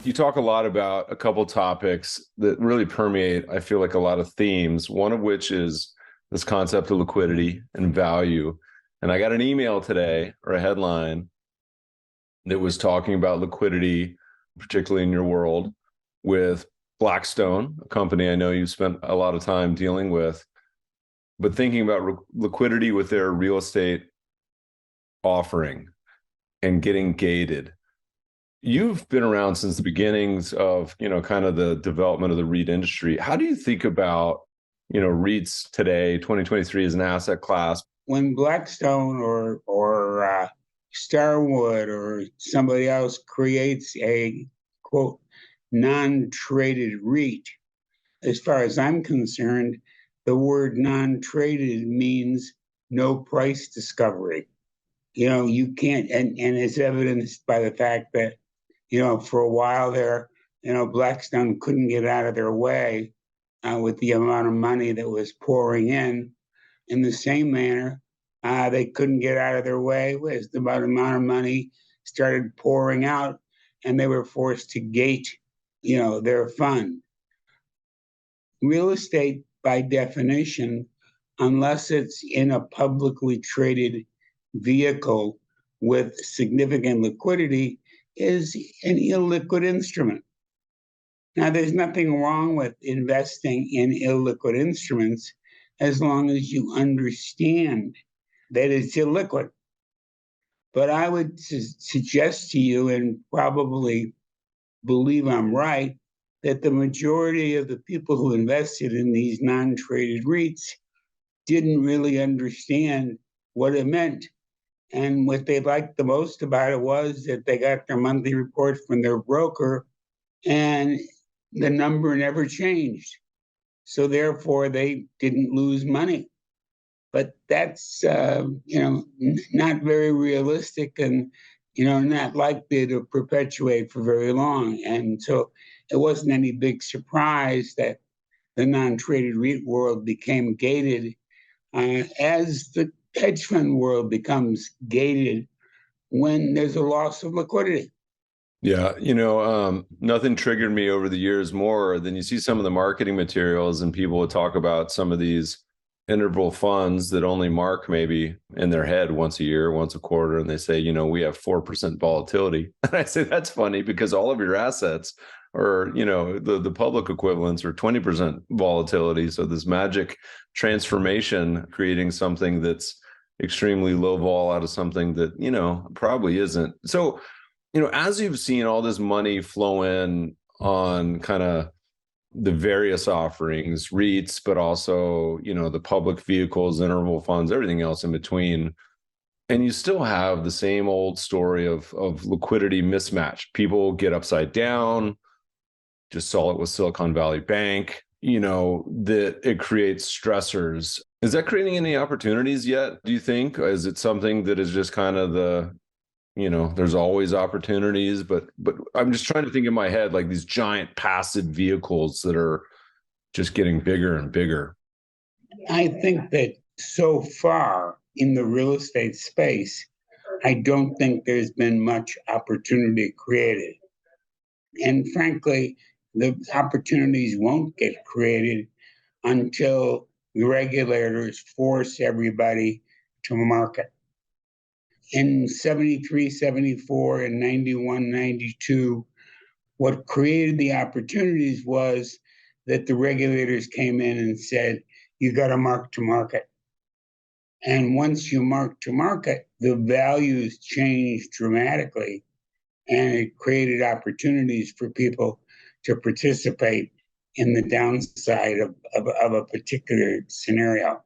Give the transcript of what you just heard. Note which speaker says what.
Speaker 1: You talk a lot about a couple topics that really permeate, I feel like, a lot of themes, one of which is this concept of liquidity and value. And I got an email today, or a headline, that was talking about liquidity, particularly in your world, with Blackstone, a company I know you've spent a lot of time dealing with, but thinking about liquidity with their real estate offering and getting gated. You've been around since the beginnings of, kind of the development of the REIT industry. How do you think about, REITs today, 2023, as an asset class?
Speaker 2: When Blackstone or Starwood or somebody else creates a, quote, non-traded REIT, as far as I'm concerned, the word non-traded means no price discovery. You can't, and it's evidenced by the fact that, for a while there, Blackstone couldn't get out of their way with the amount of money that was pouring in. In the same manner, they couldn't get out of their way with the amount of money started pouring out, and they were forced to gate, their fund. Real estate, by definition, unless it's in a publicly traded vehicle with significant liquidity, is an illiquid instrument. Now, there's nothing wrong with investing in illiquid instruments as long as you understand that it's illiquid. But I would suggest to you, and probably believe I'm right, that the majority of the people who invested in these non-traded REITs didn't really understand what it meant. And what they liked the most about it was that they got their monthly report from their broker and the number never changed. So therefore, they didn't lose money. But that's, not very realistic and, not likely to perpetuate for very long. And so it wasn't any big surprise that the non-traded REIT world became gated as the hedge fund world becomes gated when there's a loss of liquidity.
Speaker 1: Yeah, nothing triggered me over the years more than you see some of the marketing materials and people would talk about some of these interval funds that only mark maybe in their head once a year, once a quarter, and they say, we have 4% volatility. And I say that's funny because all of your assets or the public equivalents are 20% volatility. So this magic transformation, creating something that's extremely low vol out of something that probably isn't. So as you've seen all this money flow in on kind of the various offerings, REITs, but also the public vehicles, interval funds, everything else in between, and you still have the same old story of liquidity mismatch. People get upside down. Just saw it with Silicon Valley Bank, that it creates stressors. Is that creating any opportunities yet, do you think? Is it something that is just kind of there's always opportunities, but I'm just trying to think in my head, like these giant passive vehicles that are just getting bigger and bigger.
Speaker 2: I think that so far in the real estate space, I don't think there's been much opportunity created. And frankly, the opportunities won't get created until the regulators force everybody to market. In 73, 74, and 91, 92, what created the opportunities was that the regulators came in and said, you got to mark to market. And once you mark to market, the values changed dramatically, and it created opportunities for people to participate in the downside of a particular scenario.